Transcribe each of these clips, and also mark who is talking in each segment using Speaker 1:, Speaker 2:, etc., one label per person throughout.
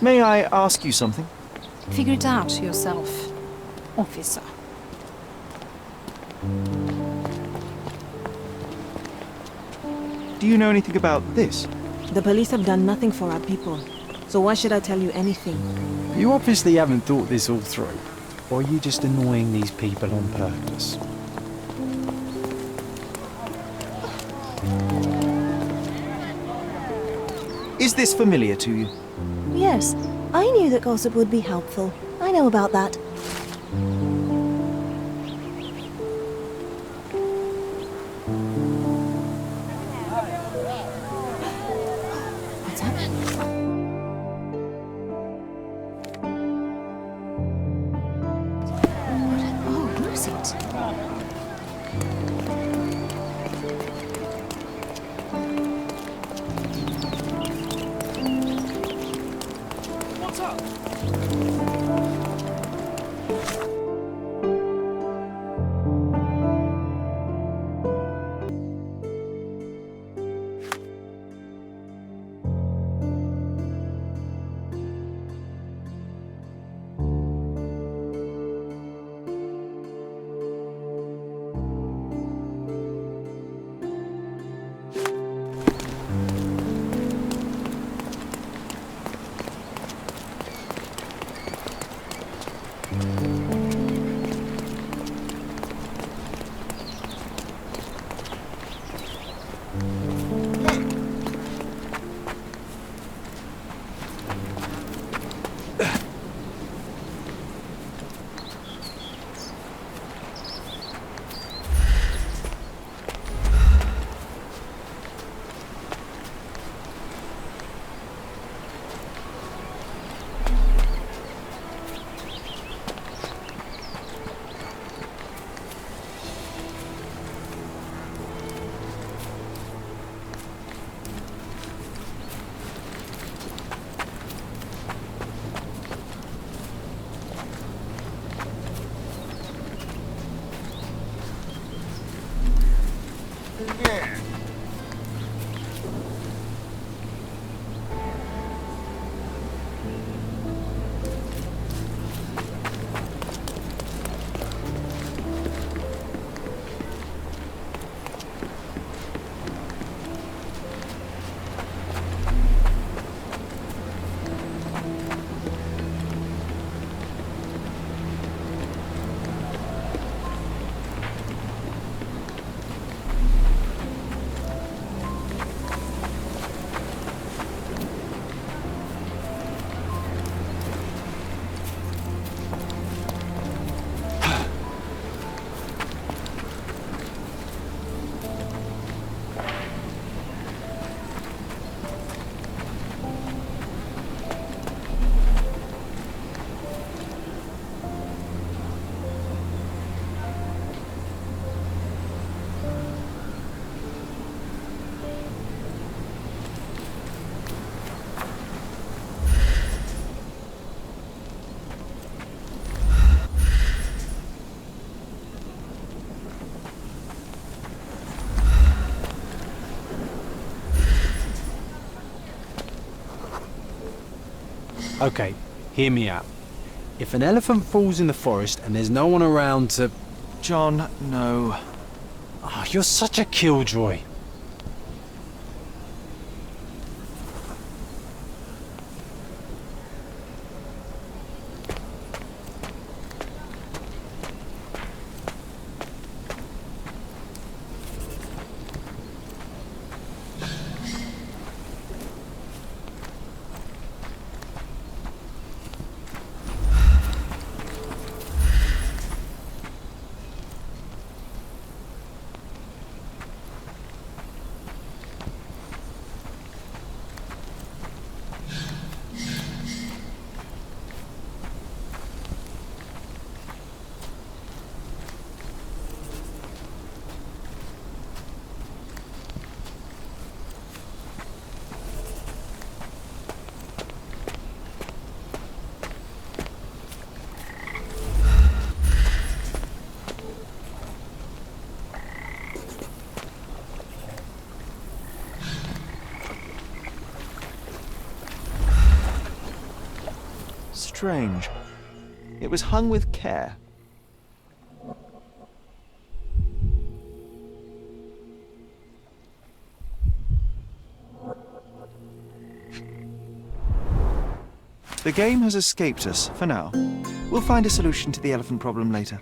Speaker 1: May I ask you something?
Speaker 2: Figure it out yourself, officer.
Speaker 1: Do you know anything about this?
Speaker 3: The police have done nothing for our people, so why should I tell you anything?
Speaker 4: You obviously haven't thought this all through. Or are you just annoying these people on purpose?
Speaker 1: Is this familiar to you?
Speaker 5: Yes, I knew that gossip would be helpful. I know about that.
Speaker 2: What's happened? Oh, who is it?
Speaker 1: What's up?
Speaker 4: Okay, hear me out. If an elephant falls in the forest and there's no one around to...
Speaker 1: John, no.
Speaker 4: Oh, you're such a killjoy.
Speaker 1: strange. It was hung with care. The game has escaped us, for now. We'll find a solution to the elephant problem later.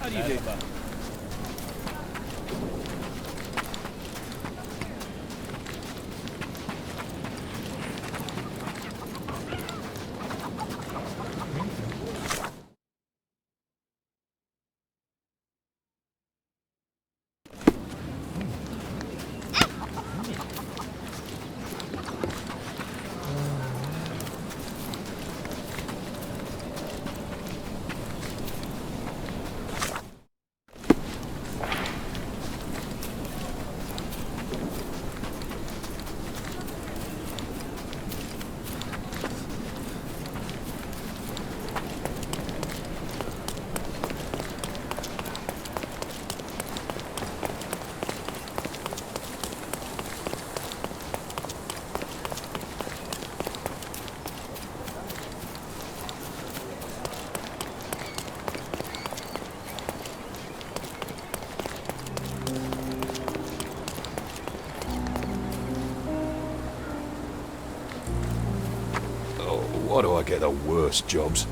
Speaker 1: How do you do?
Speaker 6: Why do I get the worst jobs?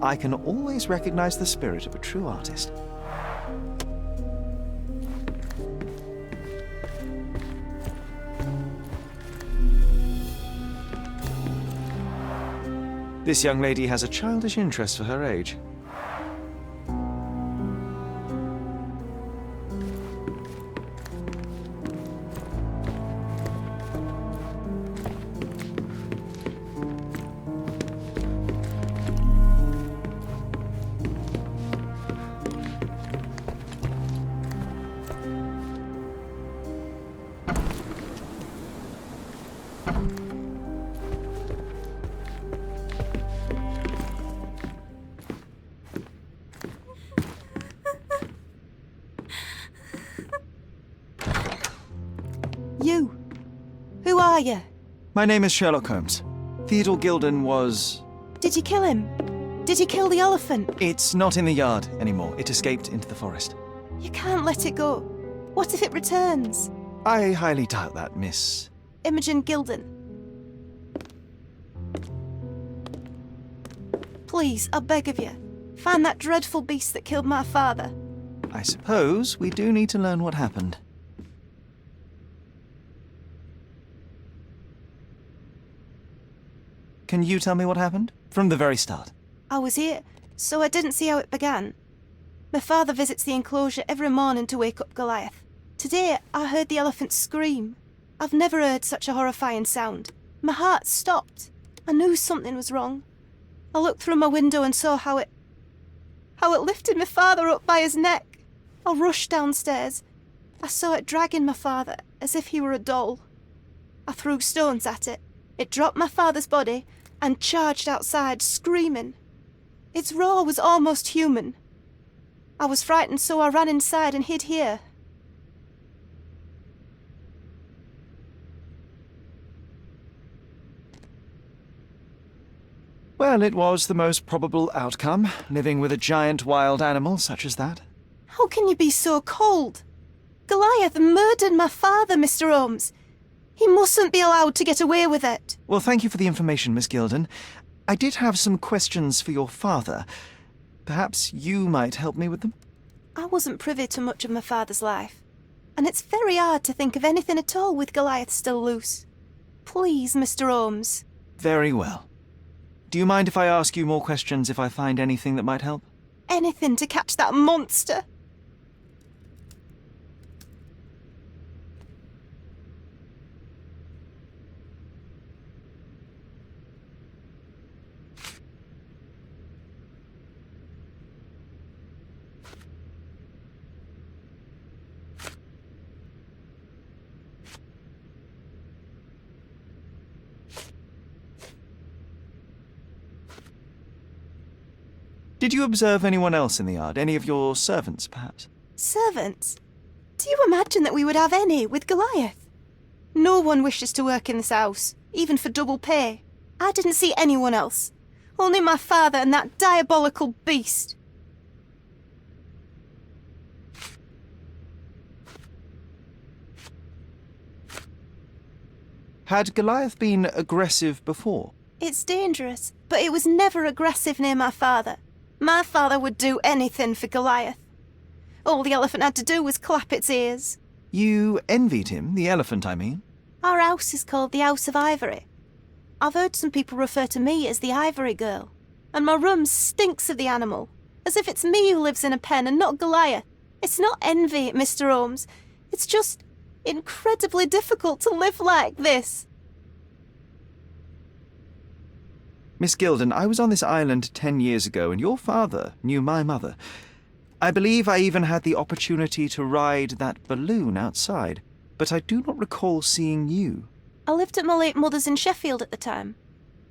Speaker 1: I can always recognize the spirit of a true artist. This young lady has a childish interest for her age.
Speaker 5: You! Who are you?
Speaker 1: My name is Sherlock Holmes. Theodore Gilden was...
Speaker 5: Did you kill him? Did you kill the elephant?
Speaker 1: It's not in the yard anymore. It escaped into the forest.
Speaker 5: You can't let it go. What if it returns?
Speaker 1: I highly doubt that, Miss.
Speaker 5: Imogen Gilden. Please, I beg of you, find that dreadful beast that killed my father.
Speaker 1: I suppose we do need to learn what happened. Can you tell me what happened? From the very start.
Speaker 5: I was here, so I didn't see how it began. My father visits the enclosure every morning to wake up Goliath. Today, I heard the elephant scream. I've never heard such a horrifying sound. My heart stopped. I knew something was wrong. I looked through my window and saw how it lifted my father up by his neck. I rushed downstairs. I saw it dragging my father as if he were a doll. I threw stones at it. It dropped my father's body and charged outside, screaming. Its roar was almost human. I was frightened, so I ran inside and hid here.
Speaker 1: Well, it was the most probable outcome, living with a giant wild animal such as that.
Speaker 5: How can you be so cold? Goliath murdered my father, Mr. Holmes. He mustn't be allowed to get away with it.
Speaker 1: Well, thank you for the information, Miss Gilden. I did have some questions for your father. Perhaps you might help me with them?
Speaker 5: I wasn't privy to much of my father's life, and it's very hard to think of anything at all with Goliath still loose. Please, Mr. Holmes.
Speaker 1: Very well. Do you mind if I ask you more questions if I find anything that might help?
Speaker 5: Anything to catch that monster.
Speaker 1: Did you observe anyone else in the yard? Any of your servants, perhaps?
Speaker 5: Servants? Do you imagine that we would have any with Goliath? No one wishes to work in this house, even for double pay. I didn't see anyone else. Only my father and that diabolical beast.
Speaker 1: Had Goliath been aggressive before?
Speaker 5: It's dangerous, but it was never aggressive near my father. My father would do anything for Goliath. All the elephant had to do was clap its ears.
Speaker 1: You envied him, the elephant, I mean?
Speaker 5: Our house is called the House of Ivory. I've heard some people refer to me as the Ivory Girl, and my room stinks of the animal, as if it's me who lives in a pen and not Goliath. It's not envy, Mr. Holmes. It's just incredibly difficult to live like this.
Speaker 1: Miss Gilden, I was on this island 10 years ago, and your father knew my mother. I believe I even had the opportunity to ride that balloon outside, but I do not recall seeing you.
Speaker 5: I lived at my late mother's in Sheffield at the time.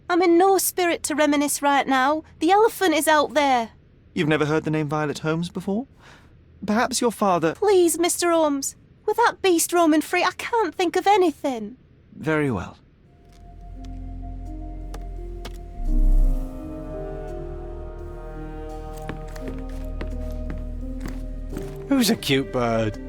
Speaker 5: I'm in no spirit to reminisce right now. The elephant is out there.
Speaker 1: You've never heard the name Violet Holmes before? Perhaps your father...
Speaker 5: Please, Mr. Holmes. With that beast roaming free, I can't think of anything.
Speaker 1: Very well.
Speaker 4: Who's a cute bird?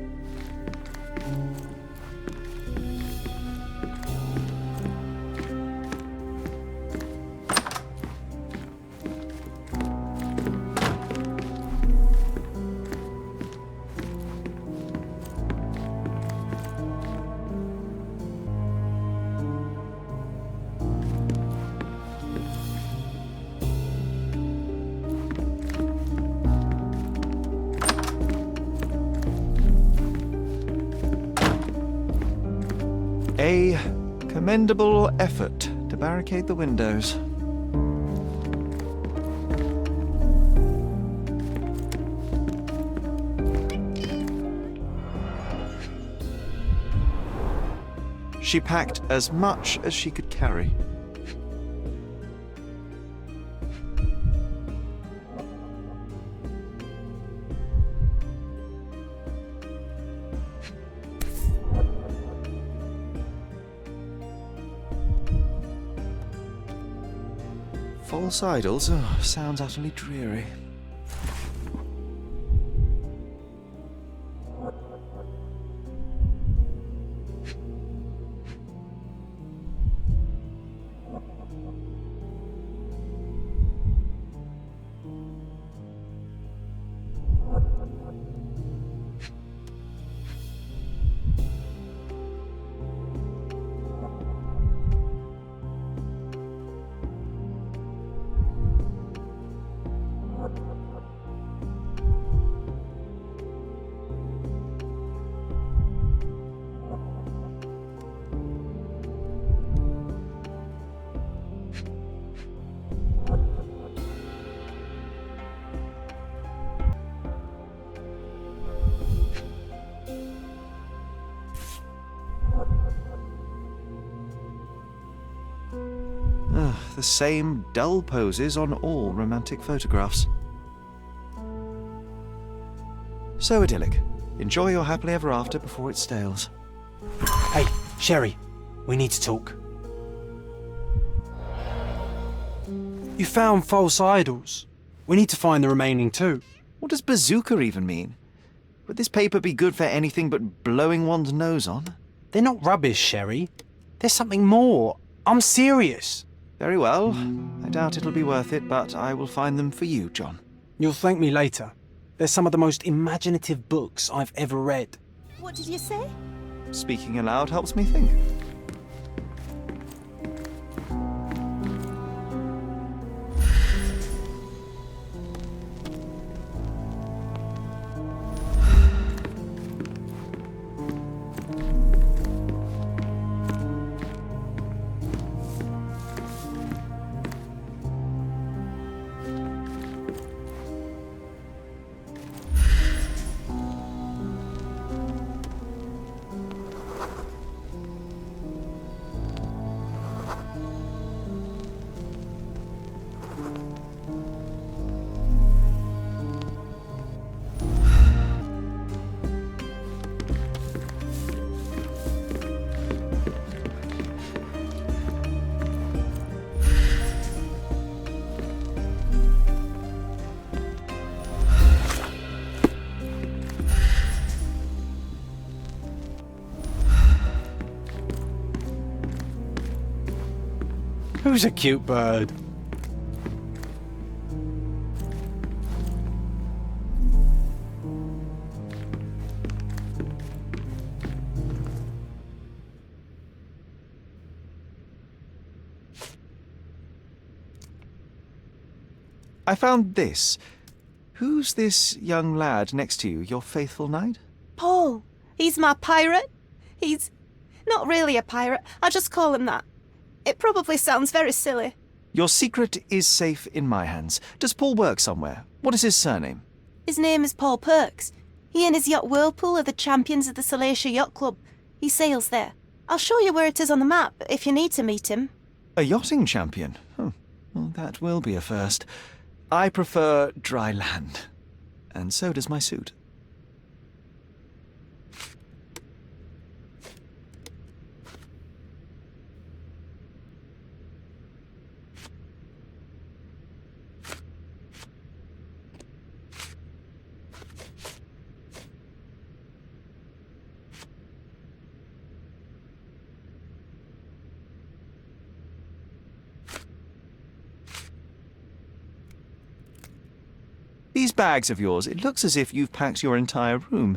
Speaker 1: A commendable effort to barricade the windows. She packed as much as she could carry. False idols? Oh, sounds utterly dreary. the same dull poses on all romantic photographs. So idyllic. Enjoy your happily ever after before it stales.
Speaker 4: Hey, Sherry, we need to talk. You found false idols. We need to find the remaining two.
Speaker 1: What does bazooka even mean? Would this paper be good for anything but blowing one's nose on?
Speaker 4: They're not rubbish, Sherry. There's something more. I'm serious.
Speaker 1: Very well. I doubt it'll be worth it, but I will find them for you, John.
Speaker 4: You'll thank me later. They're some of the most imaginative books I've ever read.
Speaker 5: What did you say?
Speaker 1: Speaking aloud helps me think.
Speaker 4: Who's a cute bird?
Speaker 1: I found this. Who's this young lad next to you, your faithful knight?
Speaker 5: Paul. He's my pirate. He's not really a pirate. I just call him that. It probably sounds very silly.
Speaker 1: Your secret is safe in my hands. Does Paul work somewhere? What is his surname?
Speaker 5: His name is Paul Perks. He and his yacht Whirlpool are the champions of the Salacia Yacht Club. He sails there. I'll show you where it is on the map if you need to meet him.
Speaker 1: A yachting champion? Oh, well, that will be a first. I prefer dry land. And so does my suit. These bags of yours, it looks as if you've packed your entire room.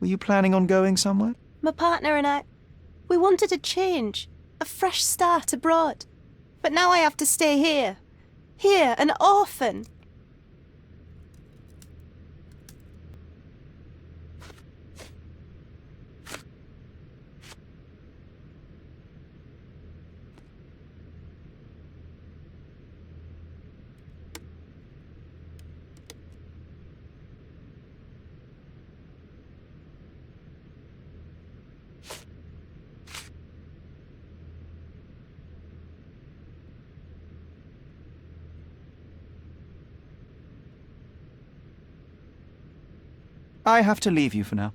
Speaker 1: Were you planning on going somewhere?
Speaker 5: My partner and I, we wanted a change, a fresh start abroad. But now I have to stay here. Here, an orphan.
Speaker 1: I have to leave you for now.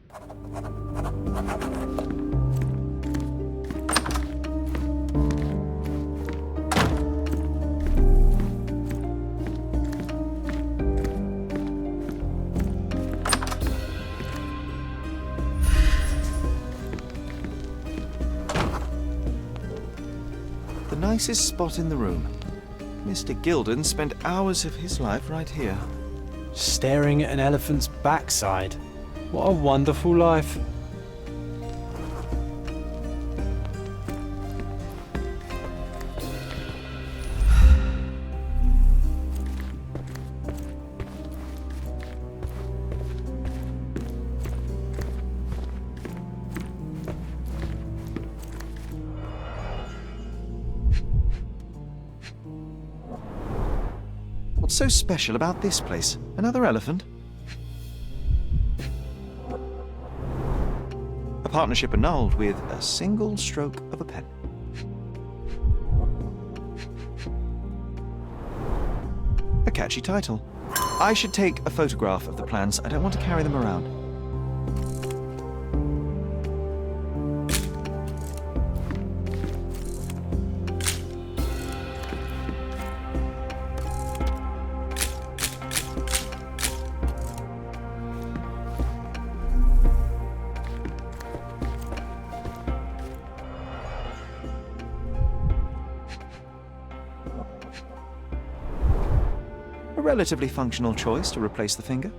Speaker 1: The nicest spot in the room. Mr. Gilden spent hours of his life right here.
Speaker 4: Staring at an elephant's backside. What a wonderful life.
Speaker 1: What's so special about this place? Another elephant? A partnership annulled with a single stroke of a pen. A catchy title. I should take a photograph of the plans. I don't want to carry them around. A relatively functional choice to replace the finger.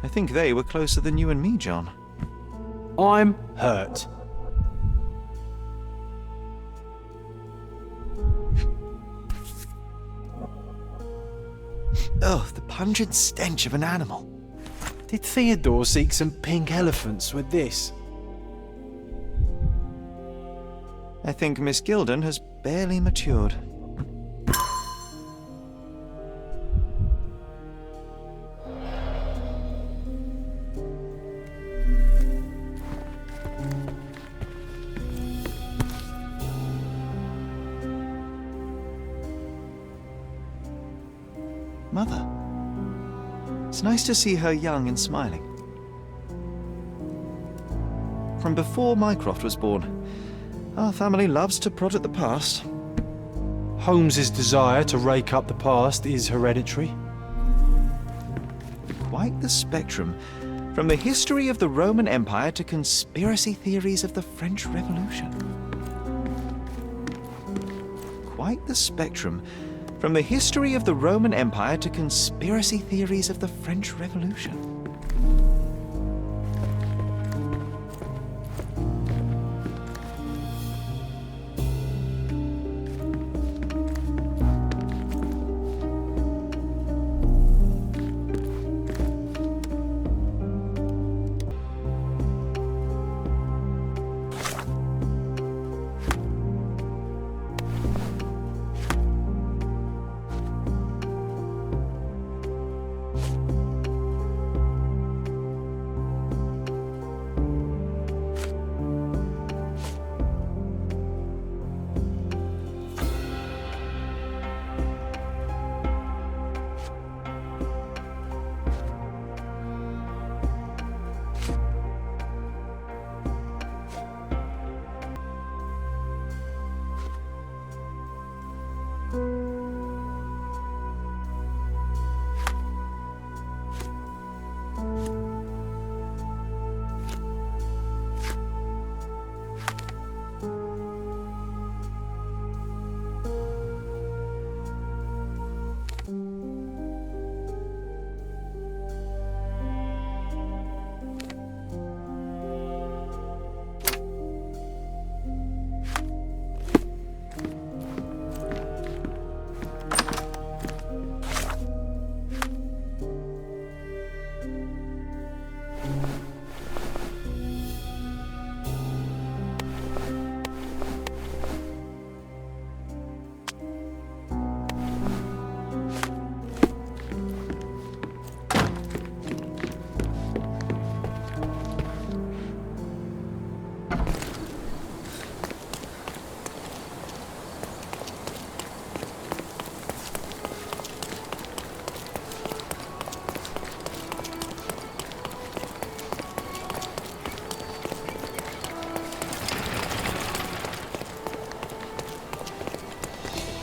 Speaker 1: I think they were closer than you and me, John.
Speaker 4: I'm hurt.
Speaker 1: Oh, the pungent stench of an animal.
Speaker 4: Did Theodore seek some pink elephants with this?
Speaker 1: I think Miss Gilden has barely matured. Mother. It's nice to see her young and smiling. From before Mycroft was born, our family loves to prod at the past.
Speaker 4: Holmes's desire to rake up the past is hereditary.
Speaker 1: Quite the spectrum, from the history of the Roman Empire to conspiracy theories of the French Revolution. Quite the spectrum, from the history of the Roman Empire to conspiracy theories of the French Revolution.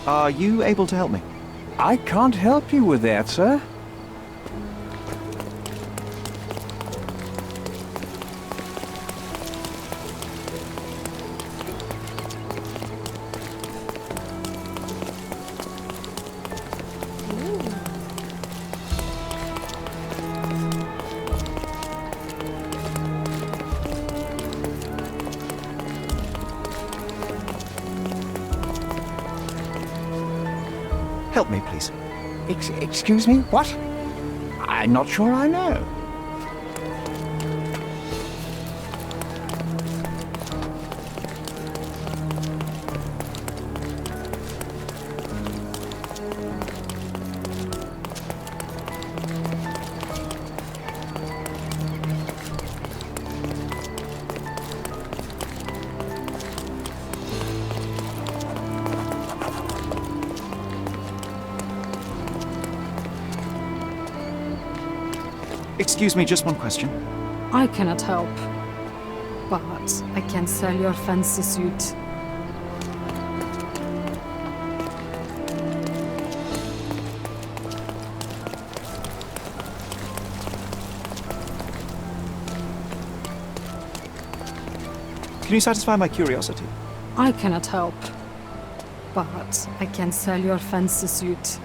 Speaker 1: Are you able to help me?
Speaker 7: I can't help you with that, sir.
Speaker 1: Help me, please.
Speaker 7: Excuse me, what? I'm not sure I know.
Speaker 1: Excuse me, just one question.
Speaker 2: I cannot help. But I can sell your fancy suit.
Speaker 1: Can you satisfy my curiosity?
Speaker 2: I cannot help. But I can sell your fancy suit.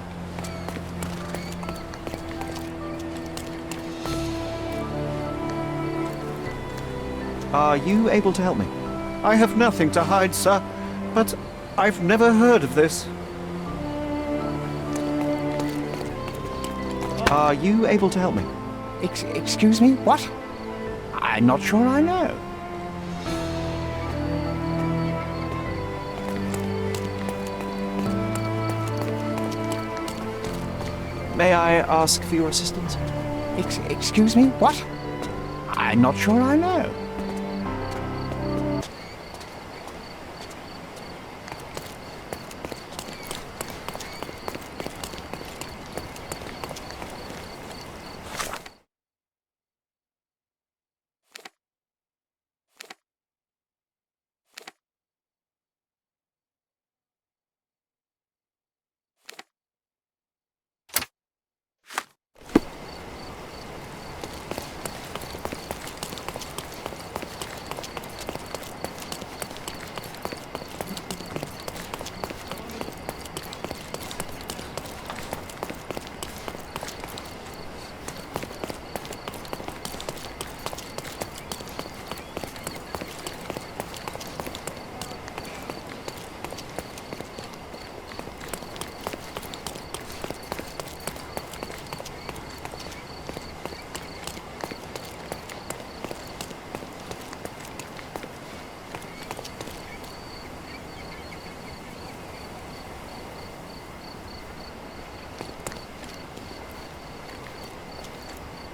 Speaker 1: Are you able to help me?
Speaker 8: I have nothing to hide, sir, but I've never heard of this.
Speaker 1: Are you able to help me?
Speaker 7: Excuse me? What? I'm not sure I know.
Speaker 1: May I ask for your assistance?
Speaker 7: Excuse me? What? I'm not sure I know.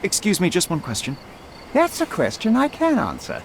Speaker 1: Excuse me, just one question.
Speaker 7: That's a question I can answer.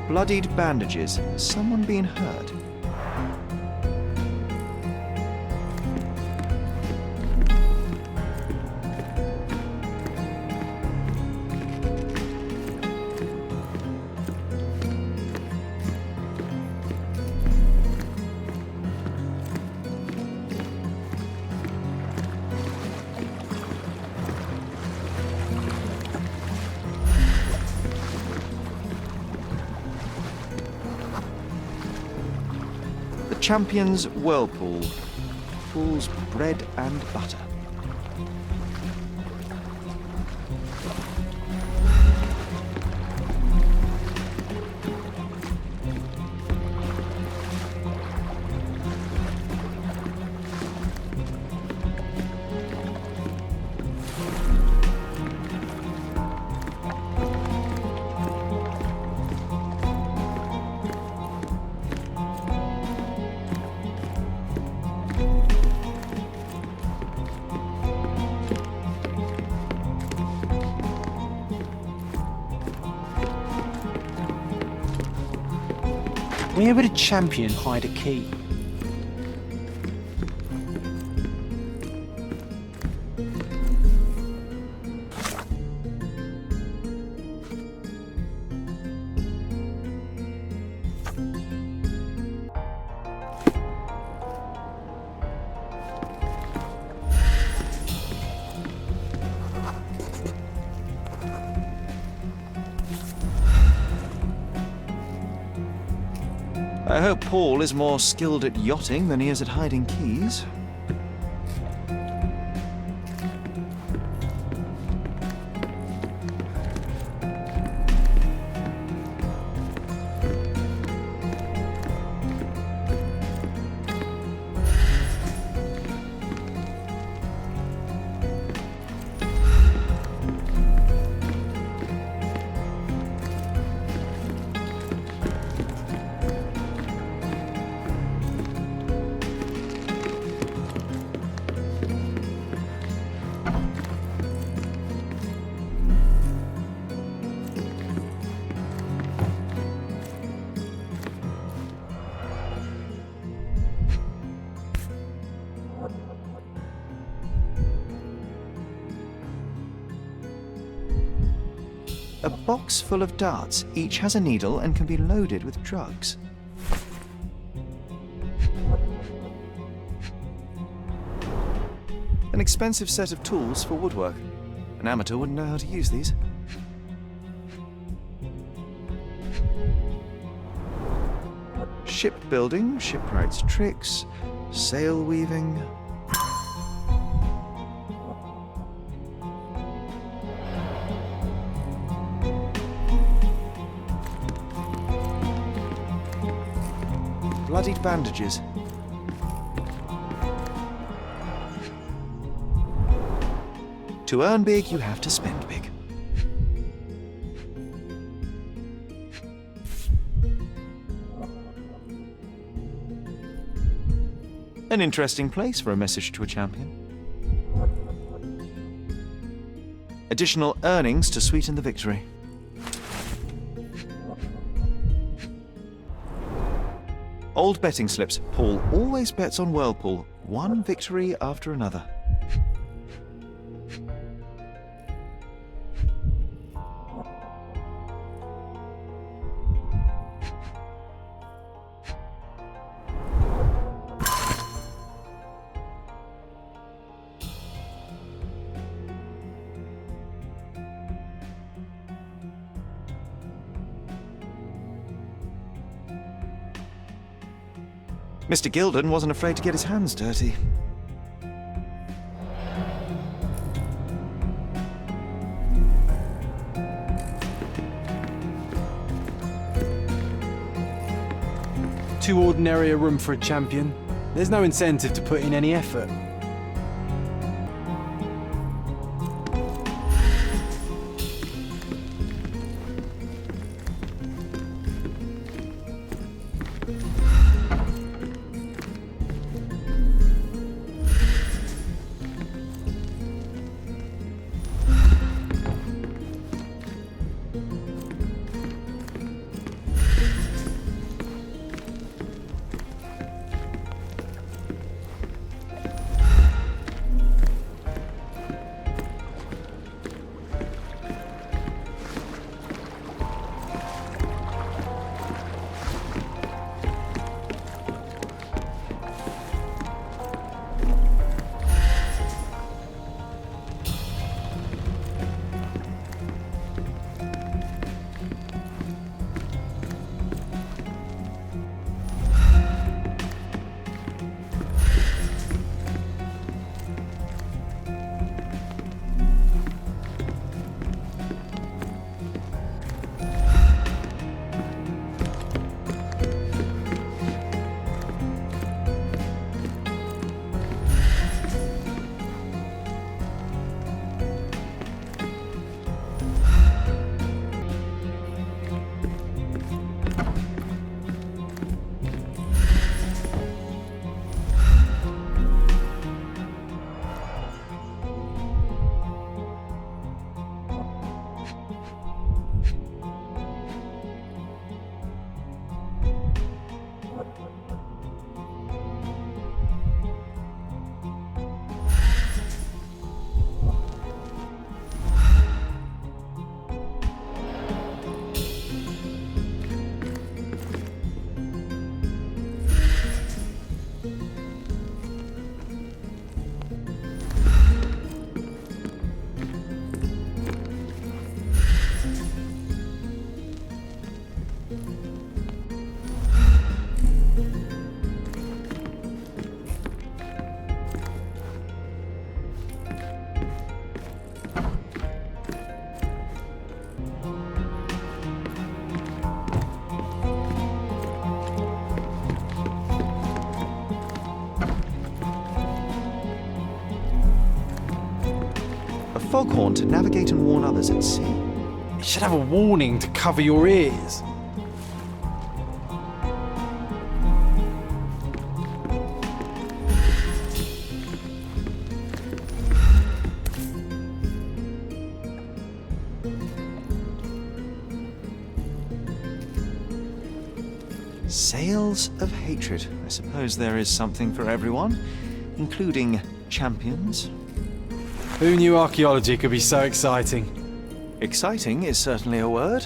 Speaker 1: Bloodied bandages. Someone being hurt. Champion's Whirlpool. Pool's bread and butter.
Speaker 4: Where would a champion hide a key?
Speaker 1: I hope Paul is more skilled at yachting than he is at hiding keys. A box full of darts. Each has a needle and can be loaded with drugs. An expensive set of tools for woodwork. An amateur wouldn't know how to use these. Shipbuilding, shipwright's tricks, sail weaving. Bloodied bandages. To earn big, you have to spend big. An interesting place for a message to a champion. Additional earnings to sweeten the victory. Old betting slips. Paul always bets on Whirlpool. One victory after another. Mr. Gilden wasn't afraid to get his hands dirty.
Speaker 4: Too ordinary a room for a champion. There's no incentive to put in any effort.
Speaker 1: Foghorn to navigate and warn others at sea.
Speaker 4: It should have a warning to cover your ears.
Speaker 1: Sails of hatred. I suppose there is something for everyone, including champions.
Speaker 4: Who knew archaeology could be so exciting?
Speaker 1: Exciting is certainly a word.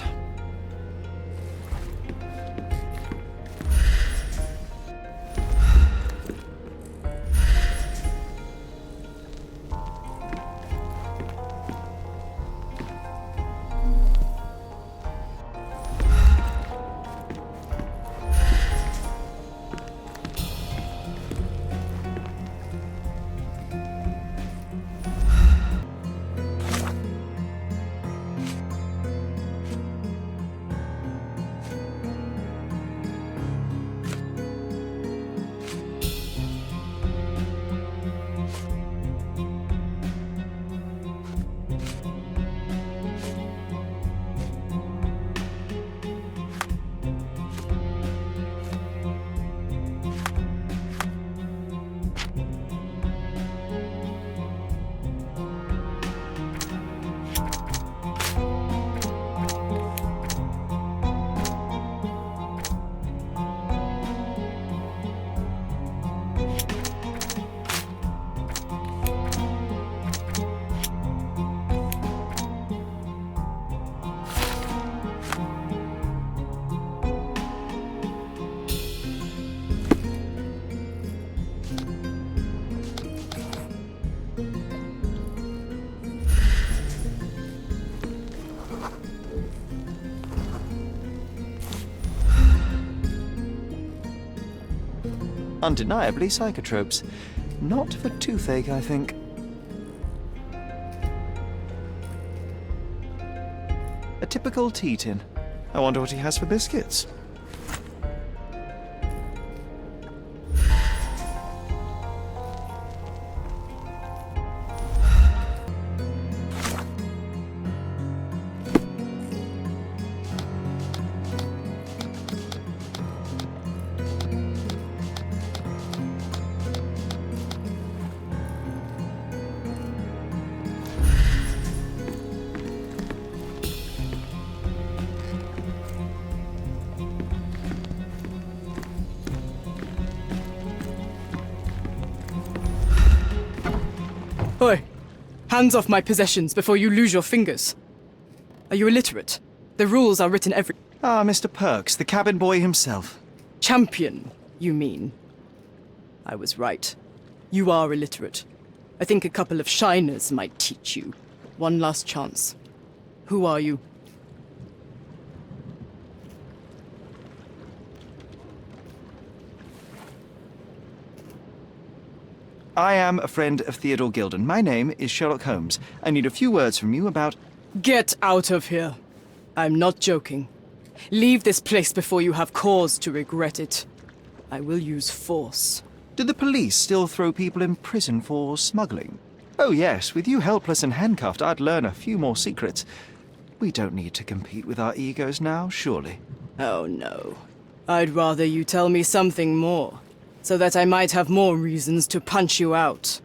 Speaker 1: Undeniably psychotropes. Not for toothache, I think. A typical tea tin. I wonder what he has for biscuits.
Speaker 9: Oi! Hands off my possessions before you lose your fingers. Are you illiterate? The rules are written every...
Speaker 1: Ah, Mr. Perks, the cabin boy himself.
Speaker 9: Champion, you mean? I was right. You are illiterate. I think a couple of shiners might teach you. One last chance. Who are you?
Speaker 1: I am a friend of Theodore Gilden. My name is Sherlock Holmes. I need a few words from you about...
Speaker 9: Get out of here. I'm not joking. Leave this place before you have cause to regret it. I will use force.
Speaker 1: Do the police still throw people in prison for smuggling? Oh yes, with you helpless and handcuffed, I'd learn a few more secrets. We don't need to compete with our egos now, surely.
Speaker 9: Oh no. I'd rather you tell me something more, so that I might have more reasons to punch you out.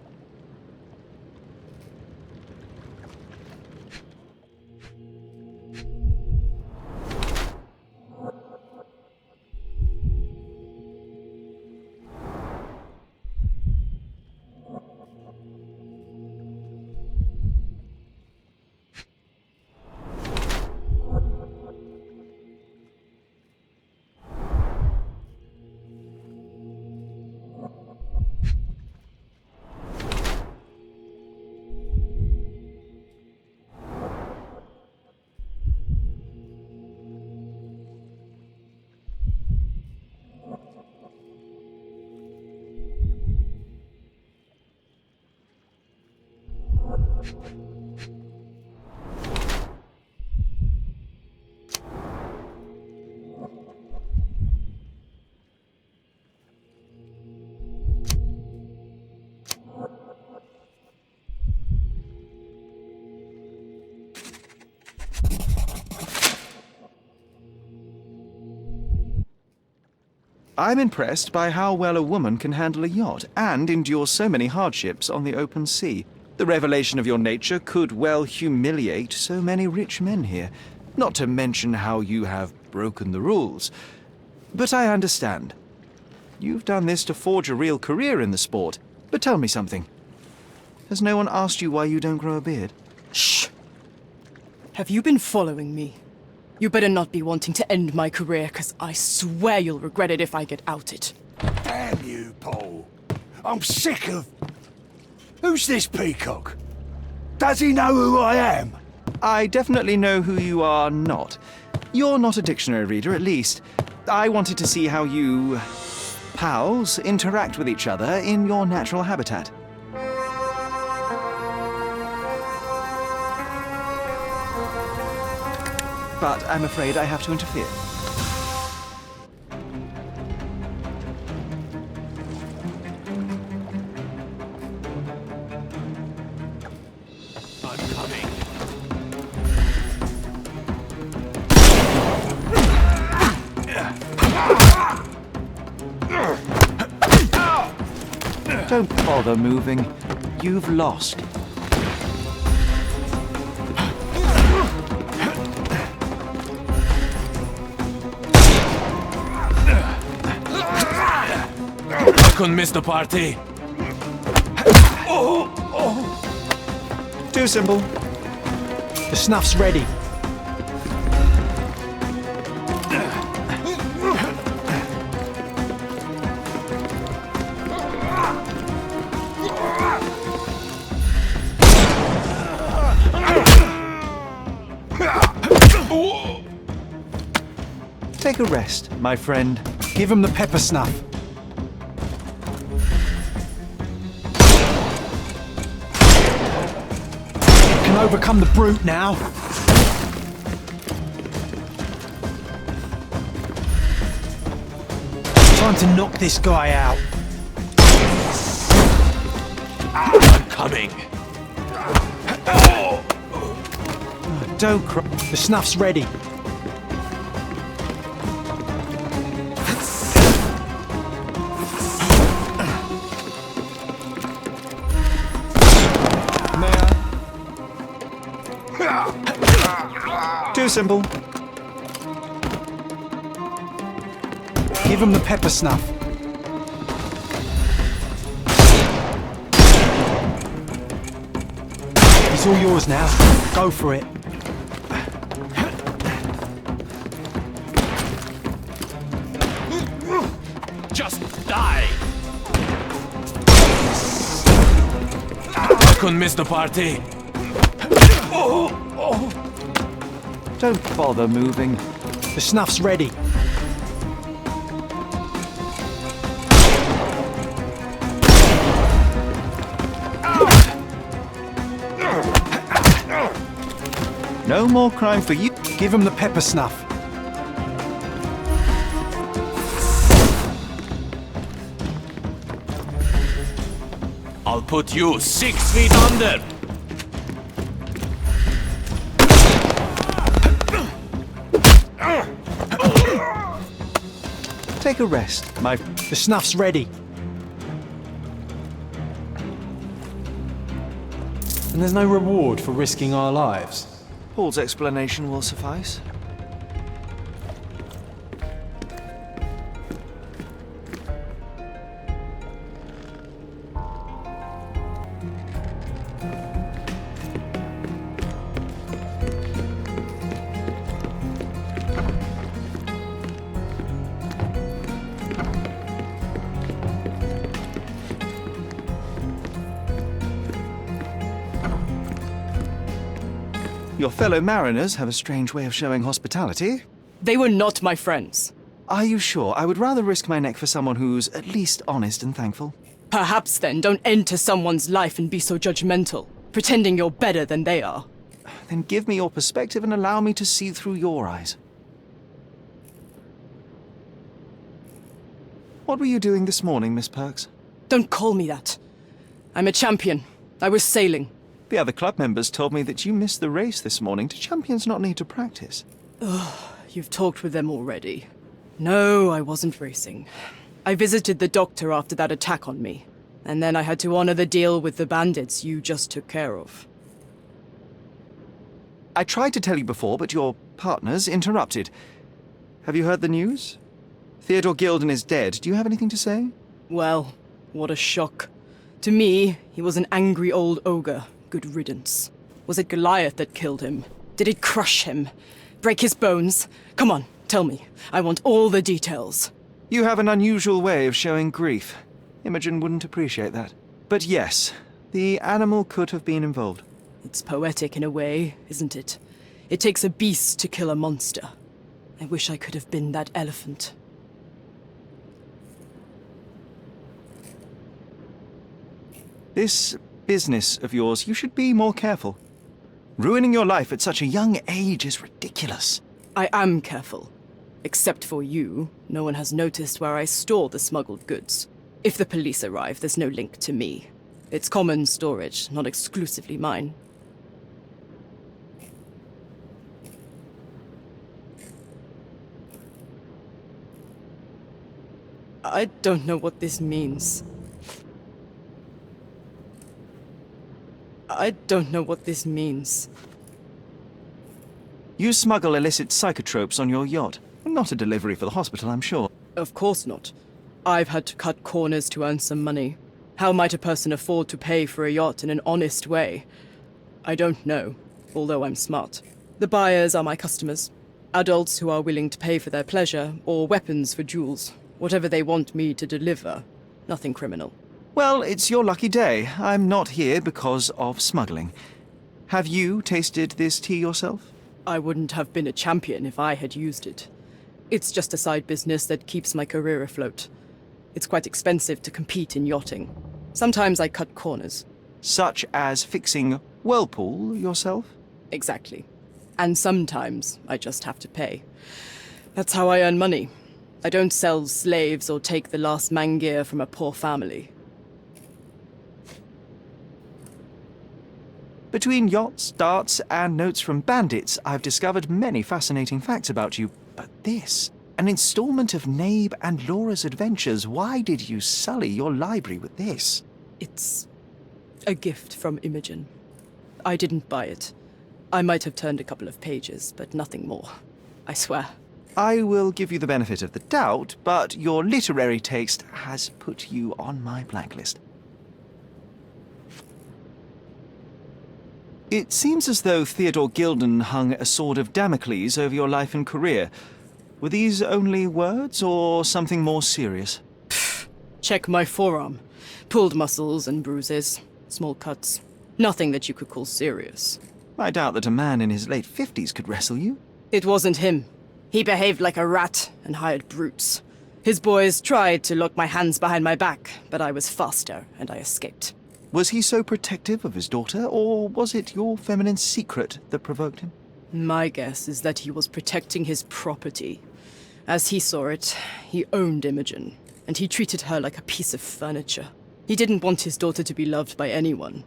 Speaker 1: I'm impressed by how well a woman can handle a yacht and endure so many hardships on the open sea. The revelation of your nature could well humiliate so many rich men here, not to mention how you have broken the rules. But I understand. You've done this to forge a real career in the sport. But tell me something. Has no one asked you why you don't grow a beard?
Speaker 9: Shh! Have you been following me? You better not be wanting to end my career, because I swear you'll regret it if I get outed.
Speaker 6: Damn you, Paul. I'm sick of... Who's this peacock? Does he know who I am?
Speaker 1: I definitely know who you are not. You're not a dictionary reader, at least. I wanted to see how you... pals interact with each other in your natural habitat. But I'm afraid I have to interfere.
Speaker 6: I'm coming.
Speaker 1: Don't bother moving. You've lost.
Speaker 6: I couldn't miss the party.
Speaker 1: Too simple.
Speaker 4: The snuff's ready.
Speaker 1: Take a rest, my friend.
Speaker 4: Give him the pepper snuff. You can overcome the brute now. Time to knock this guy out.
Speaker 6: I'm coming.
Speaker 1: Don't cry.
Speaker 4: The snuff's ready.
Speaker 1: Too simple.
Speaker 4: Give him the pepper snuff. He's all yours now. Go for it.
Speaker 6: Just die. I couldn't miss the party.
Speaker 1: Don't bother moving.
Speaker 4: The snuff's ready.
Speaker 1: No more crime for you.
Speaker 4: Give him the pepper snuff.
Speaker 6: I'll put you 6 feet under.
Speaker 1: Take a rest, my...
Speaker 4: The snuff's ready. And there's no reward for risking our lives.
Speaker 1: Paul's explanation will suffice. Your fellow mariners have a strange way of showing hospitality.
Speaker 9: They were not my friends.
Speaker 1: Are you sure? I would rather risk my neck for someone who's at least honest and thankful.
Speaker 9: Perhaps then don't enter someone's life and be so judgmental, pretending you're better than they are.
Speaker 1: Then give me your perspective and allow me to see through your eyes. What were you doing this morning, Miss Perks?
Speaker 9: Don't call me that. I'm a champion. I was sailing.
Speaker 1: The other club members told me that you missed the race this morning. Do champions not need to practice?
Speaker 9: You've talked with them already. No, I wasn't racing. I visited the doctor after that attack on me. And then I had to honor the deal with the bandits you just took care of.
Speaker 1: I tried to tell you before, but your partners interrupted. Have you heard the news? Theodore Gilden is dead. Do you have anything to say?
Speaker 9: Well, what a shock. To me, he was an angry old ogre. Good riddance. Was it Goliath that killed him? Did it crush him? Break his bones? Come on, tell me. I want all the details.
Speaker 1: You have an unusual way of showing grief. Imogen wouldn't appreciate that. But yes, the animal could have been involved.
Speaker 9: It's poetic in a way, isn't it? It takes a beast to kill a monster. I wish I could have been that elephant.
Speaker 1: This business of yours, you should be more careful. Ruining your life at such a young age is ridiculous.
Speaker 9: I am careful. Except for you, no one has noticed where I store the smuggled goods. If the police arrive, there's no link to me. It's common storage, not exclusively mine. I don't know what this means. I don't know what this means.
Speaker 1: You smuggle illicit psychotropes on your yacht. Not a delivery for the hospital, I'm sure.
Speaker 9: Of course not. I've had to cut corners to earn some money. How might a person afford to pay for a yacht in an honest way? I don't know, although I'm smart. The buyers are my customers. Adults who are willing to pay for their pleasure, or weapons for jewels. Whatever they want me to deliver. Nothing criminal.
Speaker 1: Well, it's your lucky day. I'm not here because of smuggling. Have you tasted this tea yourself?
Speaker 9: I wouldn't have been a champion if I had used it. It's just a side business that keeps my career afloat. It's quite expensive to compete in yachting. Sometimes I cut corners.
Speaker 1: Such as fixing whirlpool yourself?
Speaker 9: Exactly. And sometimes I just have to pay. That's how I earn money. I don't sell slaves or take the last mangear from a poor family.
Speaker 1: Between yachts, darts, and notes from bandits, I've discovered many fascinating facts about you. But this, an installment of Nabe and Laura's adventures. Why did you sully your library with this?
Speaker 9: It's a gift from Imogen. I didn't buy it. I might have turned a couple of pages, but nothing more. I swear.
Speaker 1: I will give you the benefit of the doubt, but your literary taste has put you on my blacklist. It seems as though Theodore Gilden hung a sword of Damocles over your life and career. Were these only words, or something more serious?
Speaker 9: Check my forearm. Pulled muscles and bruises. Small cuts. Nothing that you could call serious.
Speaker 1: I doubt that a man in his late 50s could wrestle you.
Speaker 9: It wasn't him. He behaved like a rat and hired brutes. His boys tried to lock my hands behind my back, but I was faster and I escaped.
Speaker 1: Was he so protective of his daughter, or was it your feminine secret that provoked him?
Speaker 9: My guess is that he was protecting his property. As he saw it, he owned Imogen, and he treated her like a piece of furniture. He didn't want his daughter to be loved by anyone.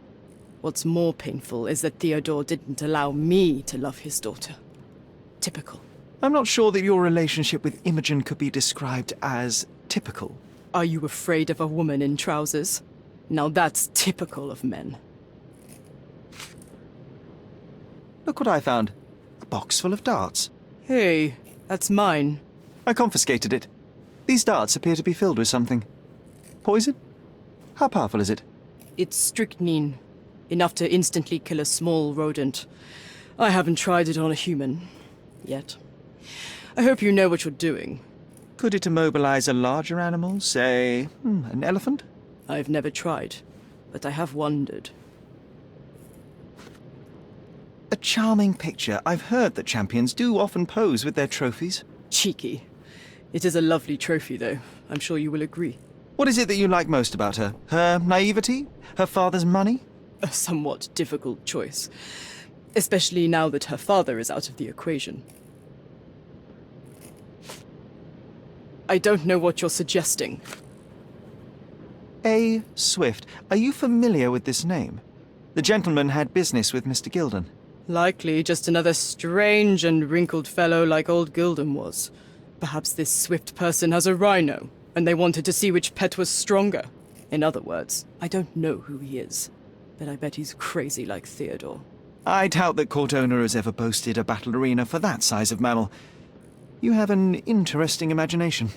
Speaker 9: What's more painful is that Theodore didn't allow me to love his daughter. Typical.
Speaker 1: I'm not sure that your relationship with Imogen could be described as typical.
Speaker 9: Are you afraid of a woman in trousers? Now that's typical of men.
Speaker 1: Look what I found. A box full of darts.
Speaker 9: Hey, that's mine.
Speaker 1: I confiscated it. These darts appear to be filled with something. Poison? How powerful is it?
Speaker 9: It's strychnine. Enough to instantly kill a small rodent. I haven't tried it on a human. Yet. I hope you know what you're doing.
Speaker 1: Could it immobilize a larger animal, say, an elephant?
Speaker 9: I've never tried, but I have wondered.
Speaker 1: A charming picture. I've heard that champions do often pose with their trophies.
Speaker 9: Cheeky. It is a lovely trophy, though. I'm sure you will agree.
Speaker 1: What is it that you like most about her? Her naivety? Her father's money?
Speaker 9: A somewhat difficult choice. Especially now that her father is out of the equation. I don't know what you're suggesting.
Speaker 1: A. Swift. Are you familiar with this name? The gentleman had business with Mr. Gilden.
Speaker 9: Likely just another strange and wrinkled fellow like old Gilden was. Perhaps this Swift person has a rhino, and they wanted to see which pet was stronger. In other words, I don't know who he is, but I bet he's crazy like Theodore.
Speaker 1: I doubt that court owner has ever boasted a battle arena for that size of mammal. You have an interesting imagination.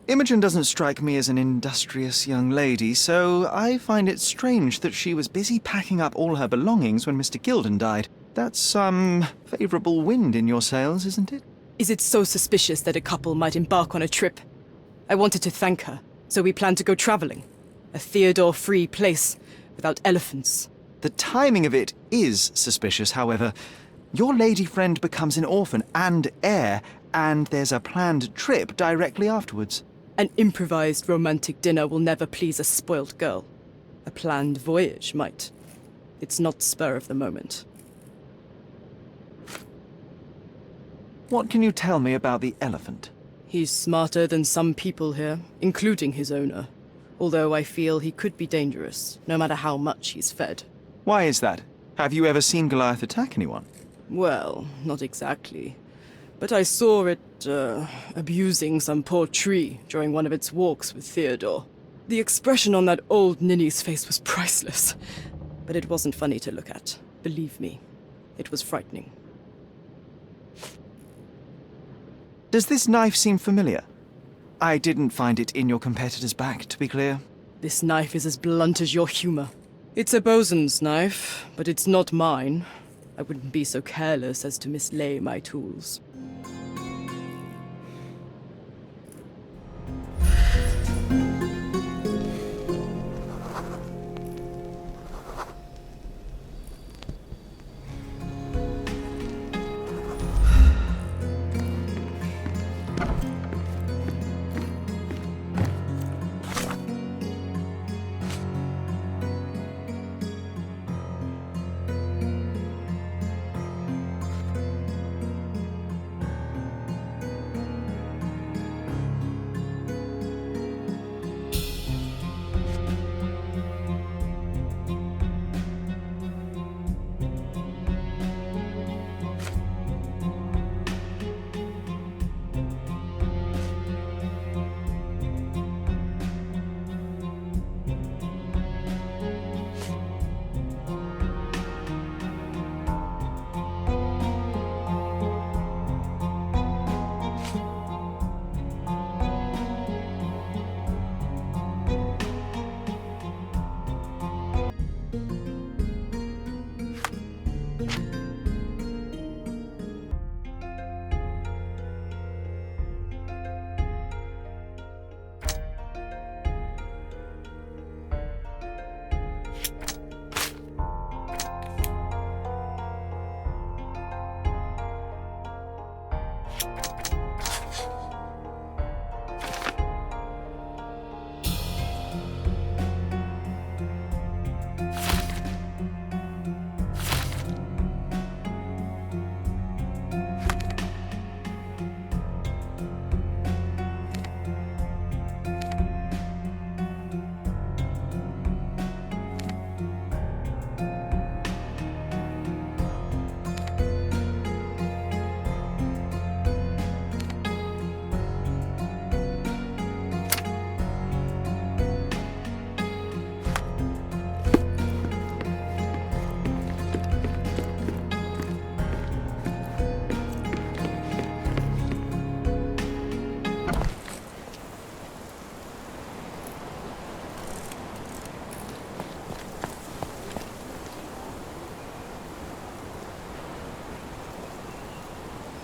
Speaker 1: Imogen doesn't strike me as an industrious young lady, so I find it strange that she was busy packing up all her belongings when Mr. Gilden died. That's some favourable wind in your sails, isn't it?
Speaker 9: Is it so suspicious that a couple might embark on a trip? I wanted to thank her, so we planned to go traveling. A Theodore-free place, without elephants.
Speaker 1: The timing of it is suspicious, however. Your lady friend becomes an orphan and heir, and there's a planned trip directly afterwards.
Speaker 9: An improvised romantic dinner will never please a spoilt girl. A planned voyage might. It's not spur of the moment.
Speaker 1: What can you tell me about the elephant?
Speaker 9: He's smarter than some people here, including his owner. Although I feel he could be dangerous, no matter how much he's fed.
Speaker 1: Why is that? Have you ever seen Goliath attack anyone?
Speaker 9: Well, not exactly. But I saw it, abusing some poor tree during one of its walks with Theodore. The expression on that old ninny's face was priceless. But it wasn't funny to look at. Believe me, it was frightening.
Speaker 1: Does this knife seem familiar? I didn't find it in your competitor's back, to be clear.
Speaker 9: This knife is as blunt as your humor. It's a bosun's knife, but it's not mine. I wouldn't be so careless as to mislay my tools.